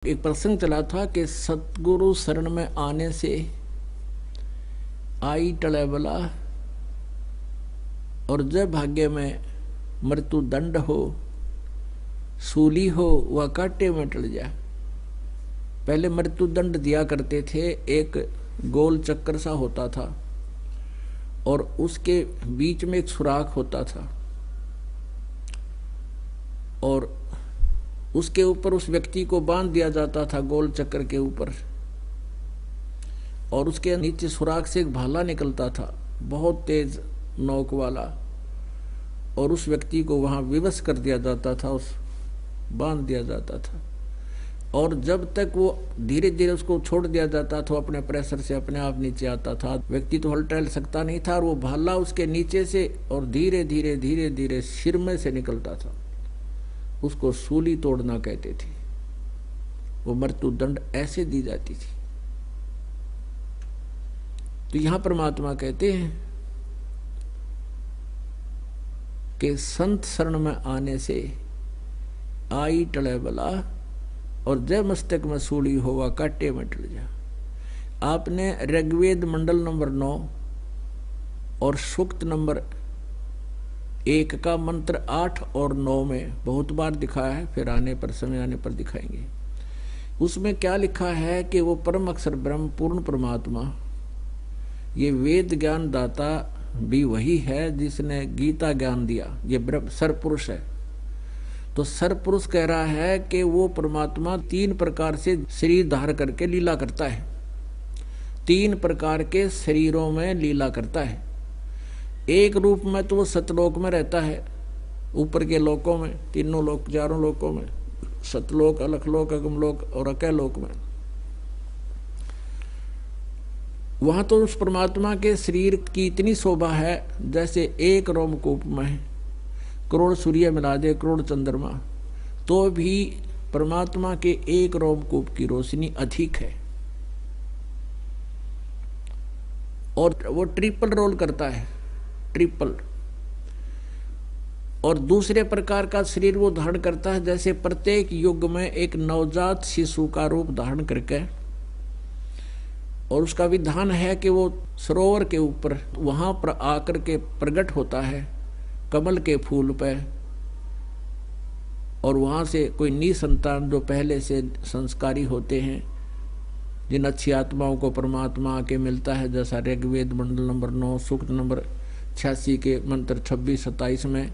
एक प्रसंग चला था कि सतगुरु शरण में आने से आई टले बला और जब भाग्य में मृत्यु दंड हो, सूली हो वह कांटे में टल जाए। पहले मृत्यु दंड दिया करते थे, एक गोल चक्कर सा होता था और उसके बीच में एक सुराख होता था और उसके ऊपर उस व्यक्ति को बांध दिया जाता था गोल चक्कर के ऊपर, और उसके नीचे सुराख से एक भाला निकलता था बहुत तेज नोक वाला, और उस व्यक्ति को वहां विवश कर दिया जाता था, उस बांध दिया जाता था। और जब तक वो धीरे धीरे उसको छोड़ दिया जाता था, अपने प्रेशर से अपने आप नीचे आता था। व्यक्ति तो हल टहल सकता नहीं था और वो भाला उसके नीचे से और धीरे धीरे धीरे धीरे सिर में से निकलता था। उसको सूली तोड़ना कहते थे। वो मृत्यु दंड ऐसे दी जाती थी। तो यहां परमात्मा कहते हैं कि संत शरण में आने से आई टले बला और जय मस्तक में सूली होवा काटे में टल जा। आपने ऋग्वेद मंडल नंबर 9 और सूक्त नंबर 1 का मंत्र 8 और 9 में बहुत बार दिखाया है, फिर आने पर समय आने पर दिखाएंगे। उसमें क्या लिखा है कि वो परम अक्षर ब्रह्म पूर्ण परमात्मा, ये वेद ज्ञान दाता भी वही है जिसने गीता ज्ञान दिया। ये ब्रह्म सरपुरुष है। तो सरपुरुष कह रहा है कि वो परमात्मा 3 प्रकार से शरीर धार करके लीला करता है, 3 प्रकार के शरीरों में लीला करता है। एक रूप में तो वो सतलोक में रहता है, ऊपर के लोकों में, तीनों लोक, 4 लोकों में, सतलोक, अलखलोक, अगमलोक और अकैलोक में। वहां तो उस परमात्मा के शरीर की इतनी शोभा है जैसे एक रोमकूप में करोड़ सूर्य मिला दे, करोड़ चंद्रमा, तो भी परमात्मा के एक रोमकूप की रोशनी अधिक है। और वो ट्रिपल रोल करता है, ट्रिपल। और दूसरे प्रकार का शरीर वो धारण करता है जैसे प्रत्येक युग में एक नवजात शिशु का रूप धारण करके, और उसका विधान है कि वो सरोवर के ऊपर वहां पर आकर के प्रकट होता है कमल के फूल पे, और वहां से कोई निसंतान जो पहले से संस्कारी होते हैं, जिन अच्छी आत्माओं को परमात्मा आके मिलता है, जैसा ऋग्वेद मंडल नंबर 9 सूक्त नंबर 86 के मंत्र 26-27 में,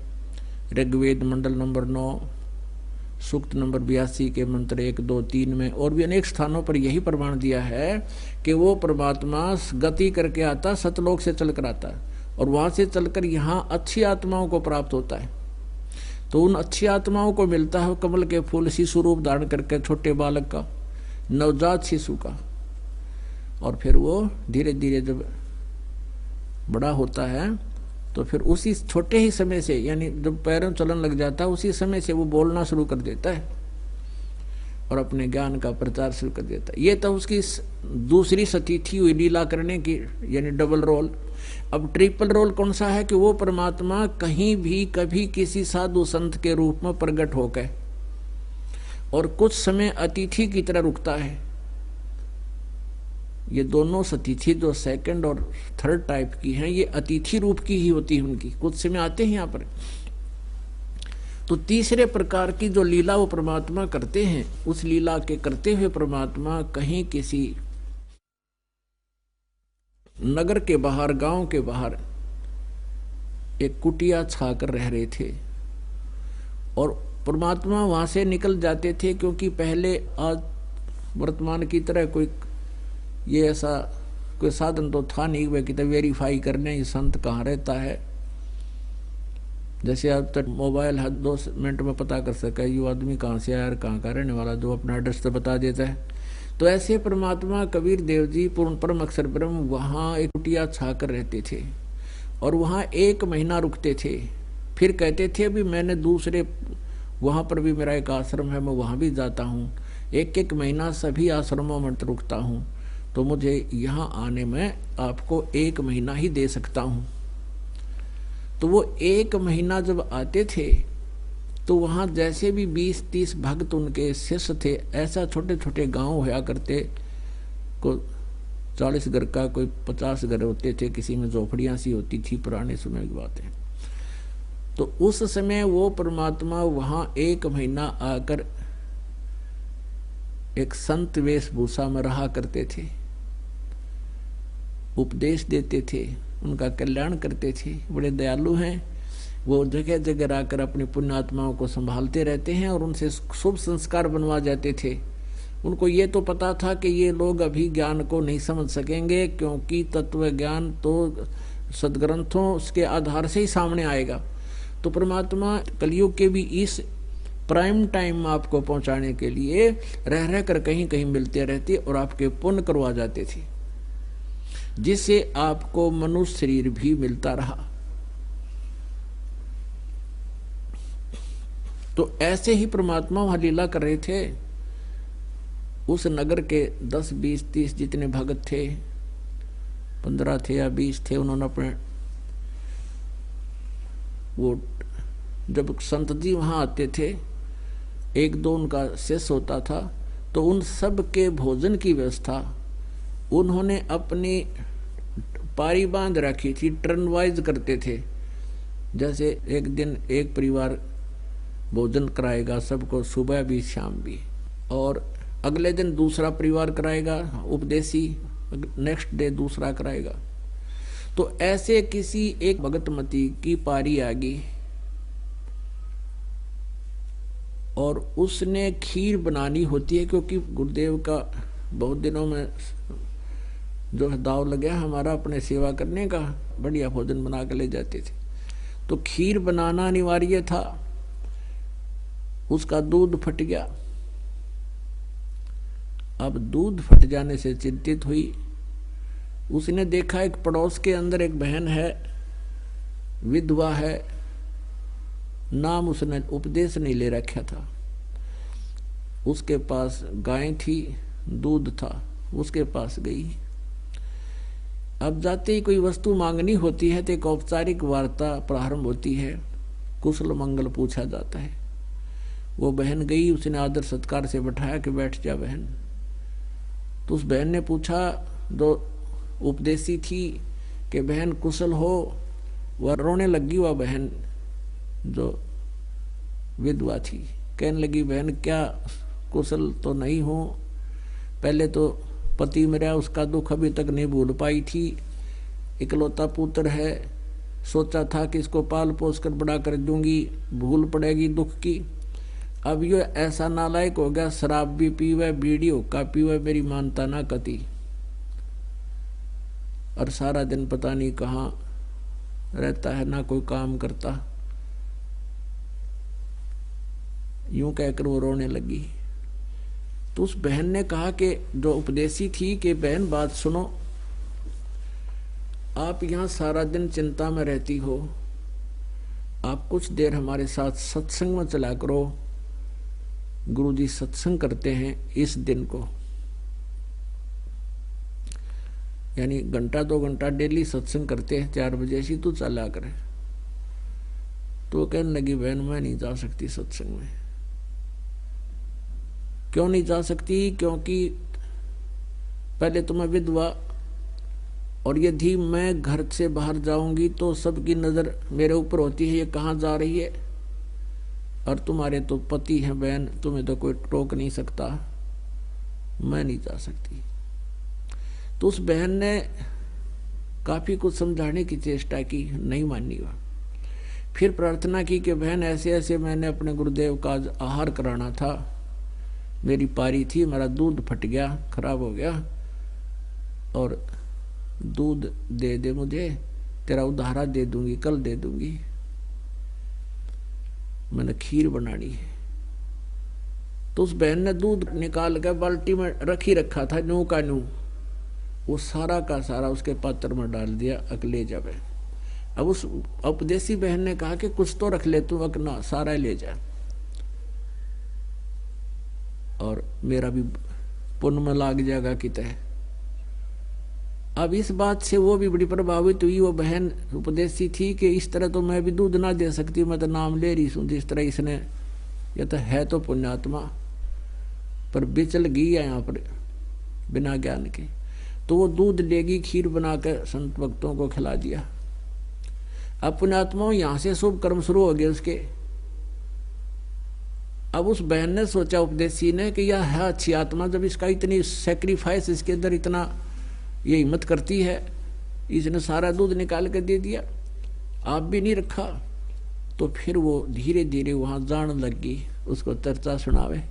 ऋग्वेद मंडल नंबर 9 सूक्त नंबर 82 के मंत्र 1, 2, 3 में, और भी अनेक स्थानों पर यही प्रमाण दिया है कि वो परमात्मा गति करके आता, सतलोक से चलकर आता है और वहां से चलकर यहाँ अच्छी आत्माओं को प्राप्त होता है। तो उन अच्छी आत्माओं को मिलता है कमल के फूल शिशु रूप धारण करके, छोटे बालक का, नवजात शिशु का। और फिर वो धीरे धीरे जब बड़ा होता है तो फिर उसी छोटे ही समय से, यानी जब पैरों चलन लग जाता है उसी समय से वो बोलना शुरू कर देता है और अपने ज्ञान का प्रचार शुरू कर देता है। ये तो उसकी दूसरी सतीथी हुई लीला करने की, यानी डबल रोल। अब ट्रिपल रोल कौन सा है कि वो परमात्मा कहीं भी कभी किसी साधु संत के रूप में प्रकट होकर और कुछ समय अतिथि की तरह रुकता है। ये दोनों सतिथि जो सेकंड और थर्ड टाइप की हैं, ये अतिथि रूप की ही होती है उनकी, कुछ समय आते हैं यहाँ पर। तो तीसरे प्रकार की जो लीला वो परमात्मा करते हैं, उस लीला के करते हुए परमात्मा कहीं किसी नगर के बाहर, गांव के बाहर एक कुटिया छाकर रह रहे थे, और परमात्मा वहां से निकल जाते थे, क्योंकि पहले आज वर्तमान की तरह कोई ये ऐसा कोई साधन तो था नहीं वे कितने वेरीफाई करने ये संत कहाँ रहता है। जैसे अब तक मोबाइल है, 2 मिनट में पता कर सके ये आदमी कहाँ से आया और कहाँ का रहने वाला, जो अपना एड्रेस तो बता देता है। तो ऐसे परमात्मा कबीर देव जी पूर्ण परम अक्षर ब्रह्म वहाँ एक कुटिया छाकर रहते थे और वहाँ 1 महीना रुकते थे। फिर कहते थे अभी मैंने दूसरे वहाँ पर भी मेरा एक आश्रम है, मैं वहाँ भी जाता हूँ, 1-1 महीना सभी आश्रमों में रुकता हूँ, तो मुझे यहाँ आने में आपको 1 महीना ही दे सकता हूँ। तो वो 1 महीना जब आते थे तो वहाँ जैसे भी 20-30 भक्त उनके शिष्य थे, ऐसा छोटे छोटे गांव होया करते, को 40 घर का, कोई 50 घर होते थे, किसी में झोपड़ियाँ सी होती थी, पुराने समय की बात है। तो उस समय वो परमात्मा वहाँ 1 महीना आकर एक संत वेशभूषा में रहा करते थे, उपदेश देते थे, उनका कल्याण करते थे। बड़े दयालु हैं वो, जगह जगह आकर अपनी पुण्यात्माओं को संभालते रहते हैं और उनसे शुभ संस्कार बनवा जाते थे। उनको ये तो पता था कि ये लोग अभी ज्ञान को नहीं समझ सकेंगे, क्योंकि तत्व ज्ञान तो सदग्रंथों उसके आधार से ही सामने आएगा। तो परमात्मा कलयुग के भी इस प्राइम टाइम आपको पहुंचाने के लिए रह रह कर कहीं कहीं मिलते रहते और आपके पुण्य करवा जाते थे, जिससे आपको मनुष्य शरीर भी मिलता रहा। तो ऐसे ही परमात्मा वहां लीला कर रहे थे। उस नगर के 10, 20, 30 जितने भगत थे, 15 थे या 20 थे, उन्होंने अपने वो जब संत जी वहां आते थे, 1-2 उनका शिष्य होता था, तो उन सब के भोजन की व्यवस्था उन्होंने अपनी पारी बांध रखी थी, टर्न वाइज करते थे। जैसे एक दिन एक परिवार भोजन कराएगा सबको, सुबह भी शाम भी, और अगले दिन दूसरा परिवार कराएगा उपदेशी, नेक्स्ट डे दूसरा कराएगा। तो ऐसे किसी एक भगतमती की पारी आ गई और उसने खीर बनानी होती है, क्योंकि गुरुदेव का बहुत दिनों में जो है दाव लग गया हमारा अपने सेवा करने का, बढ़िया भोजन बना के ले जाते थे। तो खीर बनाना अनिवार्य था। उसका दूध फट गया। अब दूध फट जाने से चिंतित हुई। उसने देखा एक पड़ोस के अंदर एक बहन है, विधवा है, नाम उसने उपदेश नहीं ले रखा था। उसके पास गाय थी, दूध था, उसके पास गई। अब जाते ही कोई वस्तु मांगनी होती है तो एक औपचारिक वार्ता प्रारंभ होती है, कुशल मंगल पूछा जाता है। वो बहन गई, उसने आदर सत्कार से बैठाया कि बैठ जा बहन। तो उस बहन ने पूछा, जो उपदेशी थी, कि बहन कुशल हो? वह रोने लगी। वह बहन जो विधवा थी कहने लगी, बहन क्या कुशल तो नहीं हो, पहले तो पति मेरा, उसका दुख अभी तक नहीं भूल पाई थी, इकलौता पुत्र है, सोचा था कि इसको पाल पोस कर बड़ा कर दूंगी, भूल पड़ेगी दुख की। अब ये ऐसा नालायक हो गया, शराब भी पीवे, बीड़ी हुक्का पीवे, मेरी मानता ना कती, और सारा दिन पता नहीं कहाँ रहता है, ना कोई काम करता। यूं कहकर वो रोने लगी। तो उस बहन ने कहा कि जो उपदेशी थी कि बहन बात सुनो, आप यहाँ सारा दिन चिंता में रहती हो, आप कुछ देर हमारे साथ सत्संग में चला करो। गुरुजी सत्संग करते हैं इस दिन को, यानी 1-2 घंटा डेली सत्संग करते हैं, 4 बजे से तू चला करे। तो कहने लगी, बहन मैं नहीं जा सकती सत्संग में। क्यों नहीं जा सकती? क्योंकि पहले तो मैं विधवा, और यदि मैं घर से बाहर जाऊंगी तो सबकी नजर मेरे ऊपर होती है, ये कहाँ जा रही है, और तुम्हारे तो पति हैं बहन, तुम्हें तो कोई टोक नहीं सकता, मैं नहीं जा सकती। तो उस बहन ने काफी कुछ समझाने की चेष्टा की, नहीं मानी वह। फिर प्रार्थना की कि बहन ऐसे ऐसे मैंने अपने गुरुदेव का आहार कराना था, मेरी पारी थी, मेरा दूध फट गया, खराब हो गया, और दूध दे दे मुझे, तेरा उधारा दे दूंगी, कल दे दूंगी, मैंने खीर बनानी है। तो उस बहन ने दूध निकाल कर बाल्टी में रख ही रखा था, न्यू का न्यू, वो सारा का सारा उसके पात्र में डाल दिया, अकले जब। अब उस उपदेशी बहन ने कहा कि कुछ तो रख ले तू, अकना सारा ले जा, और मेरा भी पुण्य में लाग जाएगा कितने। अब इस बात से वो भी बड़ी प्रभावित हुई। वो बहन उपदेशी थी कि इस तरह तो मैं भी दूध ना दे सकती, मैं तो नाम ले रही हूँ, जिस तरह इसने यह तो है तो पुण्यात्मा, पर बिचल गई है यहाँ पर बिना ज्ञान के। तो वो दूध लेगी, खीर बनाकर संत भक्तों को खिला दिया। अब पुण्यात्माओं यहाँ से शुभ कर्म शुरू हो गए उसके। अब उस बहन ने सोचा, उपदेशी ने, कि यह है अच्छी आत्मा, जब इसका इतनी सेक्रीफाइस, इसके अंदर इतना ये हिम्मत करती है, इसने सारा दूध निकाल कर दे दिया, आप भी नहीं रखा। तो फिर वो धीरे धीरे वहाँ जान लग गई, उसको चर्चा सुनावे।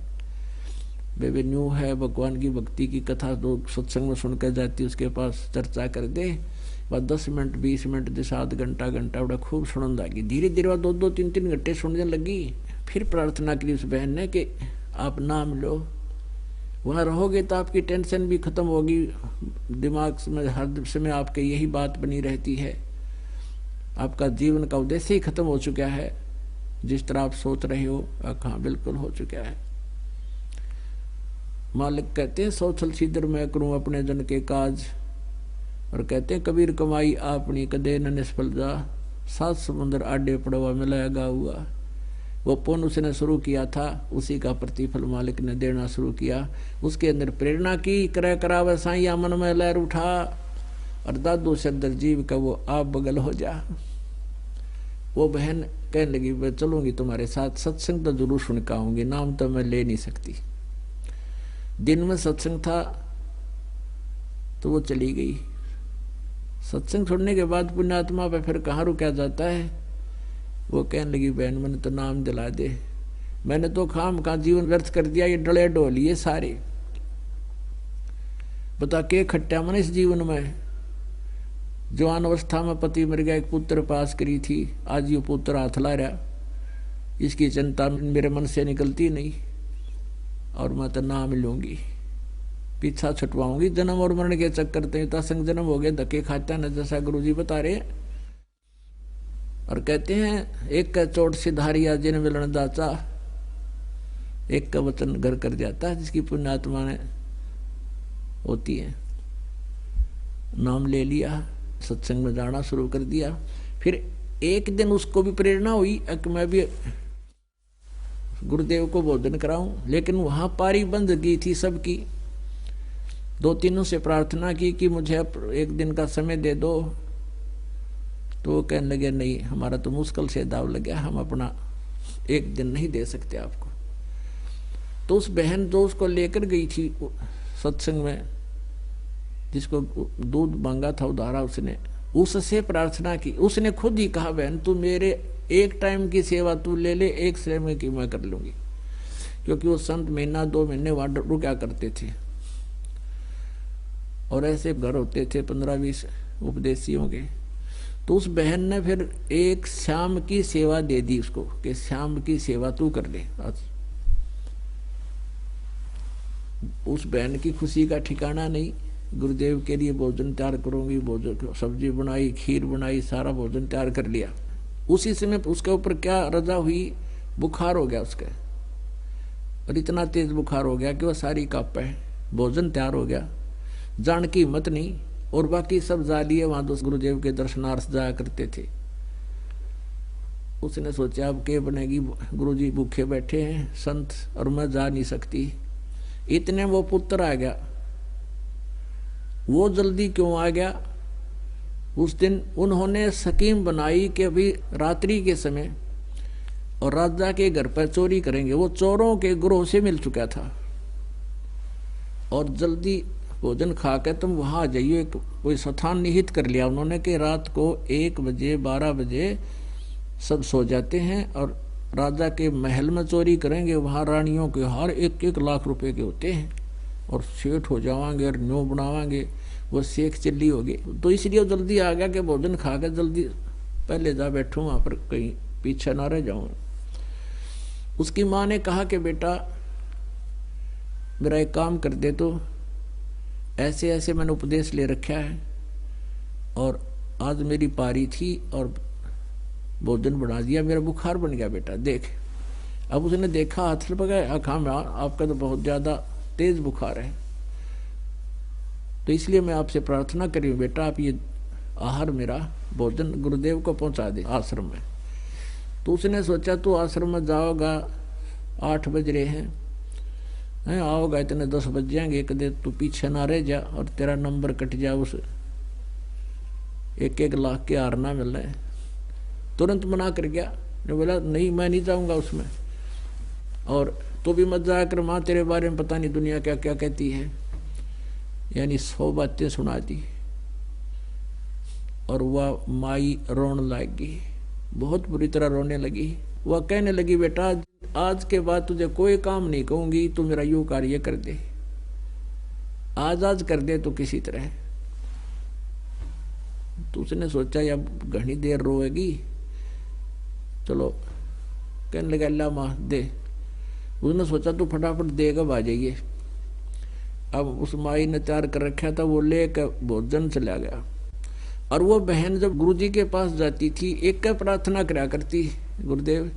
बेबे न्यू है, भगवान की भक्ति की कथा लोग सत्संग में सुनकर जाती, उसके पास चर्चा कर दे, वह 10 मिनट 20 मिनट जैसा आध घंटा घंटा बड़ा खूब सुनने लगी। धीरे धीरे वह 2-2 3-3 घंटे सुनने लगी। फिर प्रार्थना की उस बहन ने कि आप नाम लो, वहाँ रहोगे तो आपकी टेंशन भी खत्म होगी, दिमाग में हर समय आपके यही बात बनी रहती है, आपका जीवन का उद्देश्य ही खत्म हो चुका है, जिस तरह आप सोच रहे हो हाँ बिल्कुल हो चुका है। मालिक कहते हैं, सौछल सीधर मैं करूं अपने जन के काज, और कहते हैं कबीर कमाई आपनी कदे न निष्फल जा, 7 समुद्र आडे पड़वा मिलाएगा हुआ। वो पुण्य उसने शुरू किया था, उसी का प्रतिफल मालिक ने देना शुरू किया। उसके अंदर प्रेरणा की, करे करावे साइया मन में लहर उठा, और दादू सदर जीव का वो आप बगल हो जा। वो बहन कहने लगी, मैं चलूंगी तुम्हारे साथ, सत्संग तो जरूर सुन के आऊंगी, नाम तो मैं ले नहीं सकती। दिन में सत्संग था तो वो चली गई। सत्संग छोड़ने के बाद पुण्यात्मा पे फिर कहाँ रुका जाता है। वो कहने लगी, बहन मैंने तो नाम दिला दे, मैंने तो खाम का जीवन व्यर्थ कर दिया, ये डले डोलिए सारे, बता के खट्टा मन इस जीवन में। जवान अवस्था में पति मर गया, एक पुत्र पास करी थी, आज ये पुत्र हाथ ला रहा, इसकी चिंता मेरे मन से निकलती नहीं, और मैं तो नाम लूंगी, पीछा छुटवाऊंगी। जन्म और मरण के चक्कर तेता संग जन्म हो गए, धक्के खाता न, जैसा गुरुजी बता रहे। और कहते हैं, एक का चोट सिधारिया जिन मिलन दाचा, एक का वचन घर कर जाता है, जिसकी पुण्यात्मा ने होती है। नाम ले लिया, सत्संग में जाना शुरू कर दिया। फिर एक दिन उसको भी प्रेरणा हुई कि मैं भी गुरुदेव को भोजन कराऊं, लेकिन वहां पारी बंद गई थी सबकी। 2-3 से प्रार्थना की कि मुझे एक दिन का समय दे दो, तो वो कहने लगे नहीं, हमारा तो मुश्किल से दाव लग गया, हम अपना एक दिन नहीं दे सकते आपको। तो उस बहन जो उसको लेकर गई थी सत्संग में, जिसको दूध मांगा था उधारा, उससे प्रार्थना की। उसने खुद ही कहा, बहन तू मेरे एक टाइम की सेवा तू ले ले, एक समय की मैं कर लूंगी, क्योंकि वो संत 1-2 महीने वहां रुका करते थे, और ऐसे घर होते थे 15-20 उपदेशियों के। तो उस बहन ने फिर एक शाम की सेवा दे दी उसको, कि शाम की सेवा तू कर ले। उस बहन की खुशी का ठिकाना नहीं। गुरुदेव के लिए भोजन तैयार करूंगी, भोजन सब्जी बनाई, खीर बनाई, सारा भोजन तैयार कर लिया। उसी समय उसके ऊपर क्या रजा हुई, बुखार हो गया उसके, और इतना तेज बुखार हो गया कि वह सारी कांपे। भोजन तैयार हो गया, जान की हिम्मत नहीं, और बाकी सब जा लिए वहां दोस्त गुरुदेव के दर्शनार्थ जाया करते थे। उसने सोचा अब क्या बनेगी, गुरुजी भूखे बैठे हैं संत, और मैं जा नहीं सकती। इतने वो पुत्र आ गया। वो जल्दी क्यों आ गया, उस दिन उन्होंने स्कीम बनाई कि अभी रात्रि के समय और राजा के घर पर चोरी करेंगे। वो चोरों के ग्रोह से मिल चुका था, और जल्दी भोजन खा के तुम वहां आ जाइए। कोई स्थान निहित कर लिया उन्होंने कि रात को 1 बजे 12 बजे सब सो जाते हैं, और राजा के महल में चोरी करेंगे। वहां रानियों के हार 1-1 लाख रुपए के होते हैं, और सेठ हो जावांगे और न्यू बनावांगे, वो शेख चिल्ली होगी। तो इसलिए जल्दी आ गया कि भोजन खा के जल्दी पहले जा बैठूं वहां पर, कहीं पीछे ना रह जाऊं। उसकी माँ ने कहा कि बेटा मेरा एक काम कर दे, तो ऐसे ऐसे मैंने उपदेश ले रखा है, और आज मेरी पारी थी और भोजन बना दिया, मेरा बुखार बन गया बेटा देख। अब उसने देखा, हाथ पकड़ा, आपका तो बहुत ज्यादा तेज बुखार है, तो इसलिए मैं आपसे प्रार्थना करी हूँ बेटा, आप ये आहार मेरा भोजन गुरुदेव को पहुंचा दे आश्रम में। तो उसने सोचा तू आश्रम में जाओगा 8 बज रहे हैं, आओगा इतने 10 बज जाएंगे, एक दे तू पीछे ना रह जा और तेरा नंबर कट जा, उस 1-1 लाख के हार ना मिल रहे। तुरंत मना कर गया, ने बोला नहीं मैं नहीं जाऊंगा उसमें, और तो भी मत जाया कर, माँ तेरे बारे में पता नहीं दुनिया क्या क्या कहती है। यानी 100 बातें सुना दी। और वह माई रोने लगी, बहुत बुरी तरह रोने लगी। वह कहने लगी बेटा आज के बाद तुझे कोई काम नहीं कहूंगी, तू मेरा यूं कार्य कर दे, आज कर दे तो किसी तरह। तो उसने सोचा अब घनी देर रोएगी, चलो कहने लगा अल्लाह माँ दे। उसने सोचा तू फटाफट देगा आ जाइए। अब उस माई ने तैयार कर रखा था, वो लेकर भोजन चला गया। और वो बहन जब गुरुजी के पास जाती थी एक का प्रार्थना करा करती, गुरुदेव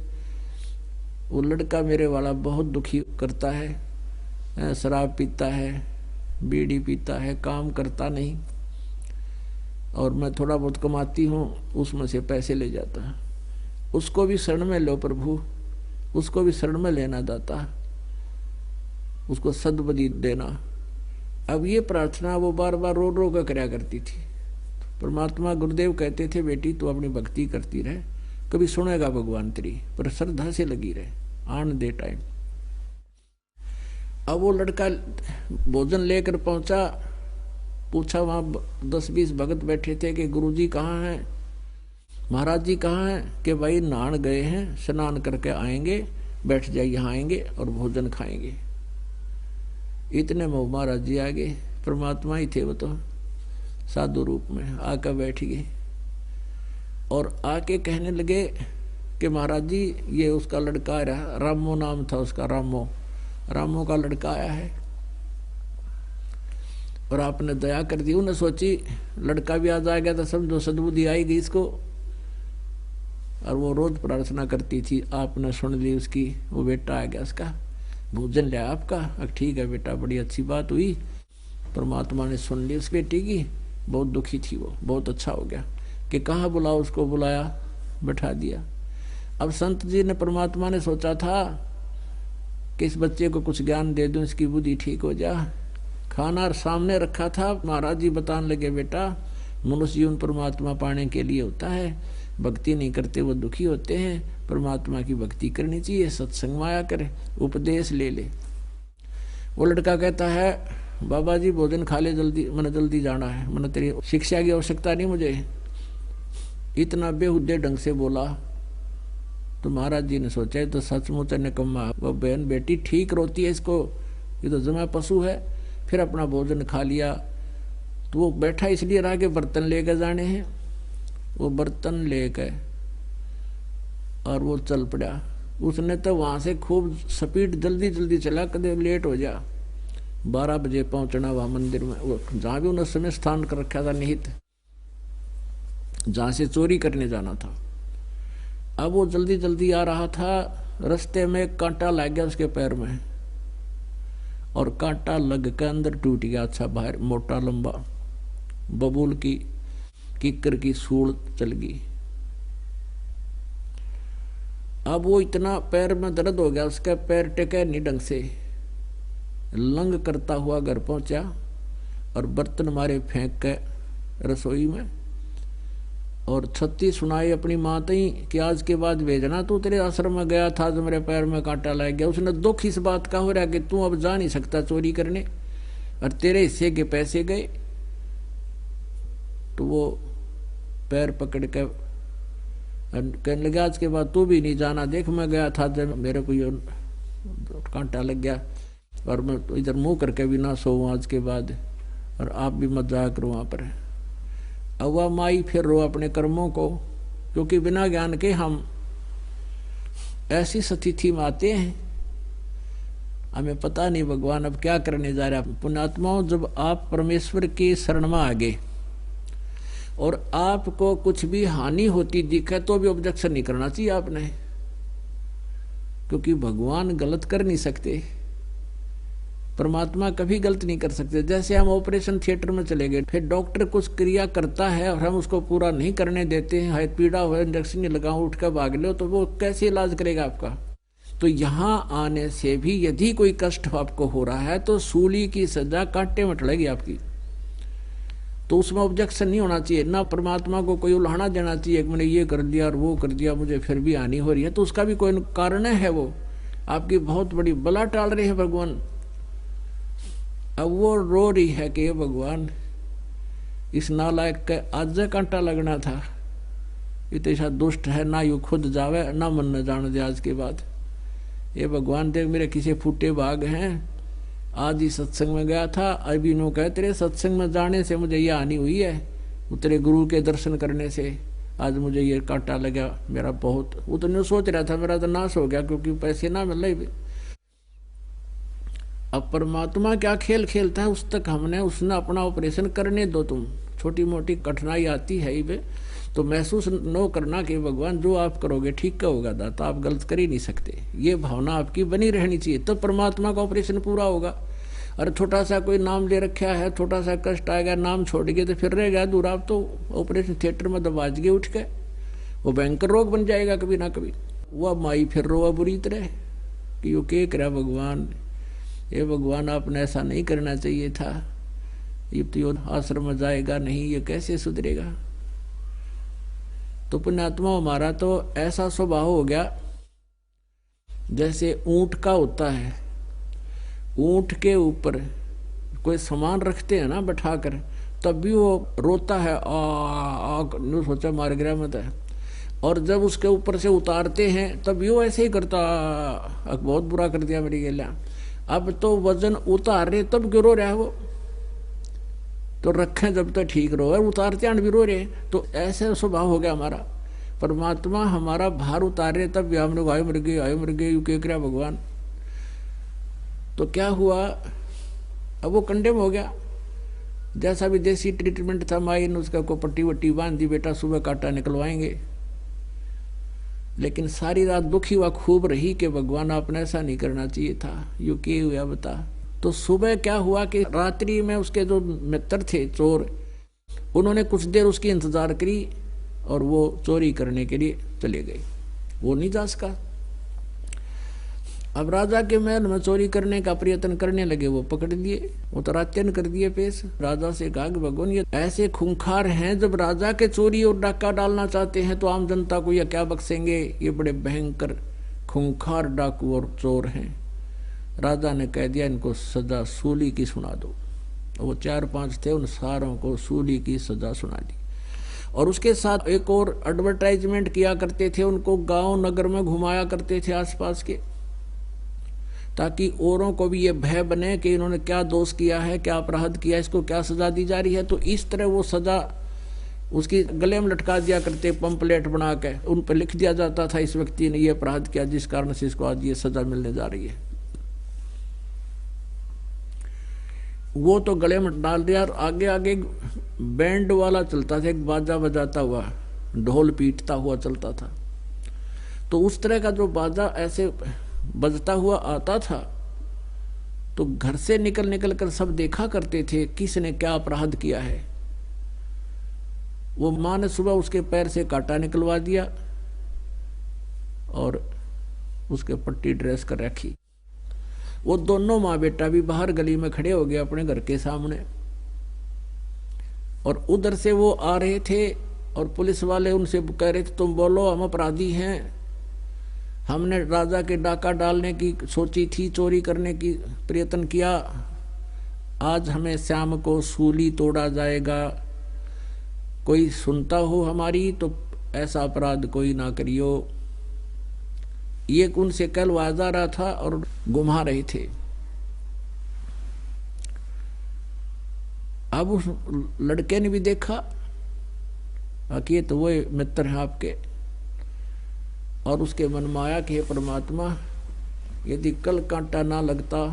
वो लड़का मेरे वाला बहुत दुखी करता है, शराब पीता है, बीड़ी पीता है, काम करता नहीं, और मैं थोड़ा बहुत कमाती हूँ उसमें से पैसे ले जाता है। उसको भी शरण में लो प्रभु, उसको भी शरण में लेना दाता, उसको सद्बुद्धि देना। अब ये प्रार्थना वो बार बार रो रो कर कराया करती थी। परमात्मा गुरुदेव कहते थे बेटी तू अपनी भक्ति करती रहे, कभी सुनेगा भगवान तेरी, पर श्रद्धा से लगी रहे, आन दे टाइम। अब वो लड़का भोजन लेकर पहुंचा, पूछा वहां 10-20 भगत बैठे थे कि गुरुजी कहाँ हैं, महाराज जी कहाँ हैं, कि भाई नहान गए हैं, स्नान करके आएंगे, बैठ जाइए यहाँ आएंगे और भोजन खाएंगे। इतने में महाराज जी आ गए, परमात्मा ही थे वो तो साधु रूप में, आकर बैठ गए और आके कहने लगे कि महाराज जी ये उसका लड़का आ रहा, रामो नाम था उसका, रामो का लड़का आया है और आपने दया कर दी। उन्हें सोची लड़का भी आ जाएगा तो समझो सद्बुद्धि आएगी इसको, और वो रोज प्रार्थना करती थी, आपने सुन ली उसकी, वो बेटा आ गया उसका, भोजन लिया आपका, ठीक है बेटा बड़ी अच्छी बात हुई, परमात्मा ने सुन ली उस बेटी की। बहुत दुखी थी वो, बहुत अच्छा हो गया कि कहाँ बुलाओ, उसको बुलाया, बैठा दिया। अब संत जी ने, परमात्मा ने सोचा था कि इस बच्चे को कुछ ज्ञान दे दूं, इसकी बुद्धि ठीक हो जा। खाना सामने रखा था, महाराज जी बताने लगे बेटा मनुष्य जीवन परमात्मा पाने के लिए होता है, भक्ति नहीं करते वो दुखी होते हैं, परमात्मा की भक्ति करनी चाहिए, सत्संग माया करे, उपदेश ले ले। वो लड़का कहता है बाबा जी भोजन खा ले जल्दी, मैंने जल्दी जाना है, मैंने तेरी शिक्षा की आवश्यकता नहीं मुझे। इतना बेहुदे ढंग से बोला तो महाराज जी ने सोचा तो सचमुच निकम्मा, वो बहन बेटी ठीक रोती है, इसको ये तो जमा पशु है। फिर अपना भोजन खा लिया। तो वो बैठा इसलिए रहा कि बर्तन लेकर जाने हैं, वो बर्तन लेकर और वो चल पड़ा। उसने तो वहां से खूब स्पीड जल्दी जल्दी चला, कदे लेट हो जा। 12 बजे पहुंचना वहां मंदिर में, वो जहां भी उन्होंने समय स्थान कर रखा था निहित, जहां से चोरी करने जाना था। अब वो जल्दी जल्दी आ रहा था, रास्ते में कांटा लग गया उसके पैर में, और कांटा लग के अंदर टूट गया। अच्छा बाहर मोटा लंबा बबूल की कीकर की सूल चल गई। अब वो इतना पैर में दर्द हो गया, उसका पैर टेके नहीं ढंग से, लंग करता हुआ घर पहुंचा और बर्तन मारे फेंक के रसोई में, और छत्ती सुनाई अपनी माँ तई कि आज के बाद भेजना, तू तेरे आश्रम में गया था जो मेरे पैर में कांटा लग गया। उसने दुख इस बात का हो रहा कि तू अब जा नहीं सकता चोरी करने, और तेरे हिस्से के पैसे गए। तो वो पैर पकड़ के कहने लगा आज के बाद तू भी नहीं जाना, देख मैं गया था जब मेरे को ये कांटा लग गया, और मैं तो इधर मुंह करके भी ना सोऊं आज के बाद, और आप भी मत जाया करो वहां पर। अब वह माई फिर रो अपने कर्मों को, क्योंकि बिना ज्ञान के हम ऐसी स्थिति में आते हैं, हमें पता नहीं भगवान अब क्या करने जा रहा है। पुण्यात्माओं, जब आप परमेश्वर की शरण में आ गए और आपको कुछ भी हानि होती दिखे तो भी ऑब्जेक्शन नहीं करना चाहिए आपने, क्योंकि भगवान गलत कर नहीं सकते, परमात्मा कभी गलत नहीं कर सकते। जैसे हम ऑपरेशन थिएटर में चले गए, फिर डॉक्टर कुछ क्रिया करता है और हम उसको पूरा नहीं करने देते हैं, पीड़ा हो इंजेक्शन नहीं लगाओ उठ कर भाग लो, तो वो कैसे इलाज करेगा आपका? तो यहां आने से भी यदि कोई कष्ट आपको हो रहा है तो सूली की सजा कांटे में टलेगी आपकी, तो उसमें ऑब्जेक्शन नहीं होना चाहिए। ना परमात्मा को कोई उल्हाना देना चाहिए कि मैंने ये कर दिया और वो कर दिया, मुझे फिर भी हानि हो रही है, तो उसका भी कोई कारण है, वो आपकी बहुत बड़ी बला टाल रहे हैं भगवान। अब वो रो रही है कि भगवान इस नालायक के आज कांटा लगना था, इतना दुष्ट है, ना यू खुद जावे ना मन न जान दे आज के बाद। ये भगवान देख मेरे किसी फूटे भाग हैं, आज ही सत्संग में गया था, अभी नो कह तेरे सत्संग में जाने से मुझे ये हानि हुई है, तेरे गुरु के दर्शन करने से आज मुझे ये कांटा लगा मेरा बहुत। वो तो नहीं सोच रहा था मेरा तो नाश हो गया क्योंकि पैसे ना मिल रहे। अब परमात्मा क्या खेल खेलता है उस तक हमने उसने अपना ऑपरेशन करने दो, तुम छोटी मोटी कठिनाई आती है ही बे, तो महसूस न करना कि भगवान जो आप करोगे ठीक का होगा दाता, आप गलत कर ही नहीं सकते, ये भावना आपकी बनी रहनी चाहिए, तो परमात्मा का ऑपरेशन पूरा होगा। अरे छोटा सा कोई नाम ले रखा है, छोटा सा कष्ट आएगा, नाम छोड़ गए तो फिर रह गया दूर, आप तो ऑपरेशन थिएटर में दबाज गए उठ के, वो भयंकर रोग बन जाएगा कभी ना कभी। वह माई फिर रोआ बुरी तरह कि यो के करा भगवान, ये भगवान आपने ऐसा नहीं करना चाहिए था, ये तो आश्रम में जाएगा नहीं, ये कैसे सुधरेगा। तो पुण्यात्मा हमारा तो ऐसा स्वभाव हो गया जैसे ऊंट का होता है, ऊंट के ऊपर कोई सामान रखते हैं ना बैठाकर, तब भी वो रोता है आ सोचा मार गिरा मत है, और जब उसके ऊपर से उतारते हैं तब भी वो ऐसे ही करता, बहुत बुरा कर दिया मेरी गेला। अब तो वजन उतार रहे तब क्यों रो रहा है वो, तो रखें जब तक ठीक रो, उतारते हैं भी रो रहे, तो ऐसे स्वभाव हो गया हमारा। परमात्मा हमारा भार उतार रहे तब भी हम लोग आए मर गए यू कह रहा भगवान। तो क्या हुआ, अब वो कंडेम हो गया। जैसा भी देसी ट्रीटमेंट था, माई ने उसका को पट्टी वट्टी बांध दी, बेटा सुबह कांटा निकलवाएंगे, लेकिन सारी रात दुखी हुआ खूब रही कि भगवान आपने ऐसा नहीं करना चाहिए था, यू के हुआ बता। तो सुबह क्या हुआ कि रात्रि में उसके जो मित्र थे चोर, उन्होंने कुछ देर उसकी इंतजार करी और वो चोरी करने के लिए चले गए, वो नहीं जा सका। अब राजा के महल में चोरी करने का प्रयत्न करने लगे, वो पकड़ लिए, वो तो रात्यन कर दिए पेश। राजा से कहा कि भगवान ये ऐसे खूंखार हैं, जब राजा के चोरी और डाका डालना चाहते हैं तो आम जनता को यह क्या बख्शेंगे, ये बड़े भयंकर खूंखार डाकू और चोर हैं। राजा ने कह दिया इनको सजा सूली की सुना दो। वो 4-5 थे, उन सारों को सूली की सजा सुना दी। और उसके साथ एक और एडवर्टाइजमेंट किया करते थे, उनको गांव नगर में घुमाया करते थे आसपास के, ताकि औरों को भी ये भय बने कि इन्होंने क्या दोष किया है, क्या अपराध किया, इसको क्या सजा दी जा रही है। तो इस तरह वो सजा उसकी गले में लटका दिया करते, पंपलेट बना के उन पर लिख दिया जाता था इस व्यक्ति ने ये अपराध किया जिस कारण से इसको आज ये सजा मिलने जा रही है। वो तो गले में डाल दिया और आगे आगे बैंड वाला चलता था, एक बाजा बजाता हुआ, ढोल पीटता हुआ चलता था। तो उस तरह का जो बाजा ऐसे बजता हुआ आता था, तो घर से निकल निकल कर सब देखा करते थे किसने क्या अपराध किया है। वो माँ ने सुबह उसके पैर से कांटा निकलवा दिया और उसके पट्टी ड्रेस कर रखी। वो दोनों माँ बेटा भी बाहर गली में खड़े हो गए अपने घर के सामने, और उधर से वो आ रहे थे और पुलिस वाले उनसे कह रहे थे तुम बोलो, हम अपराधी हैं, हमने राजा के डाका डालने की सोची थी, चोरी करने की प्रयत्न किया, आज हमें शाम को सूली तोड़ा जाएगा, कोई सुनता हो हमारी तो ऐसा अपराध कोई ना करियो। ये उनसे कल वाजा रहा था और घुमा रहे थे। अब उस लड़के ने भी देखा कि ये तो वो मित्र हैं आपके, और उसके मन में आया कि हे परमात्मा, यदि कल कांटा ना लगता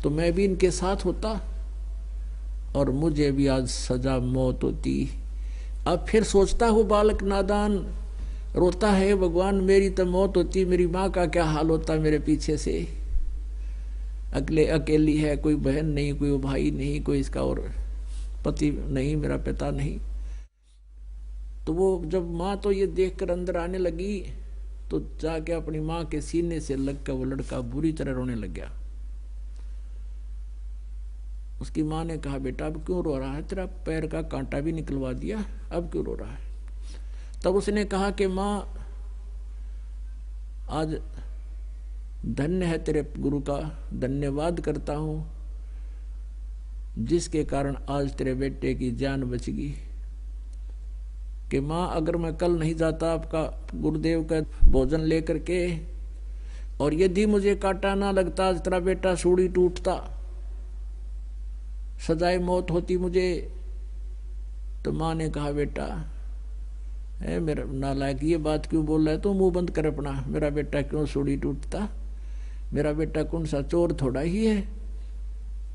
तो मैं भी इनके साथ होता और मुझे भी आज सजा मौत होती। अब फिर सोचता हूँ बालक नादान रोता है, भगवान मेरी तो मौत होती, मेरी माँ का क्या हाल होता मेरे पीछे से, अकेली है, कोई बहन नहीं, कोई भाई नहीं, कोई इसका और पति नहीं, मेरा पिता नहीं। तो वो जब माँ तो ये देखकर अंदर आने लगी तो जाके अपनी माँ के सीने से लग कर वो लड़का बुरी तरह रोने लग गया। उसकी माँ ने कहा, बेटा अब क्यों रो रहा है, तेरा पैर का कांटा भी निकलवा दिया, अब क्यों रो रहा है। तब उसने कहा कि माँ, आज धन्य है तेरे गुरु का, धन्यवाद करता हूँ जिसके कारण आज तेरे बेटे की जान बच गई। कि माँ, अगर मैं कल नहीं जाता आपका गुरुदेव का भोजन लेकर के, और यदि मुझे कांटा ना लगता, आज तेरा बेटा सूढ़ी टूटता, सजाए मौत होती मुझे। तो माँ ने कहा, बेटा मेरा नालायक, ये बात क्यों बोल रहा है, तो मुंह बंद कर अपना, मेरा बेटा क्यों सूढ़ी टूटता, मेरा बेटा कौन सा चोर थोड़ा ही है।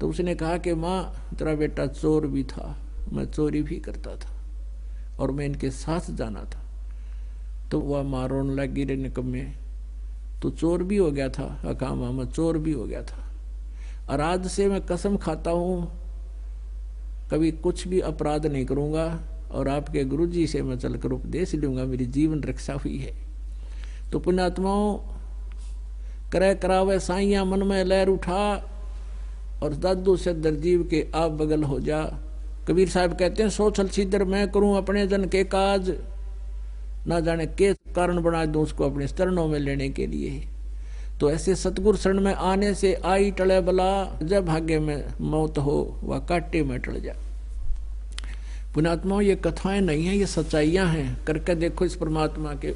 तो उसने कहा कि माँ, तेरा बेटा चोर भी था, मैं चोरी भी करता था और मैं इनके साथ जाना था। तो वह माँ रोने लगी, रे निकम्मे, तो चोर भी हो गया था। कहा, माँ मैं चोर भी हो गया था, और आज से मैं कसम खाता हूँ कभी कुछ भी अपराध नहीं करूँगा, और आपके गुरुजी से मैं चलकर उपदेश लूँगा, मेरी जीवन रक्षा हुई है। तो पुण्यात्माओं, करे करावे साइया मन में लहर उठा, और दादू से दरजीव के आप बगल हो जा। कबीर साहब कहते हैं, सो छल छिदर मैं करूं अपने जन के काज, ना जाने के कारण बना दूं उसको अपने चरणों में लेने के लिए। तो ऐसे सतगुरु शरण में आने से आई टले बला, जब भाग्य में मौत हो वह काटे में टल जा। पुण्यात्माओं, ये कथाएं नहीं है, ये सच्चाइयां हैं। करके देखो इस परमात्मा के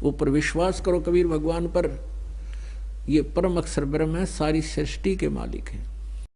ऊपर विश्वास करो, कबीर भगवान पर। ये परम अक्षर ब्रह्म है, सारी सृष्टि के मालिक है।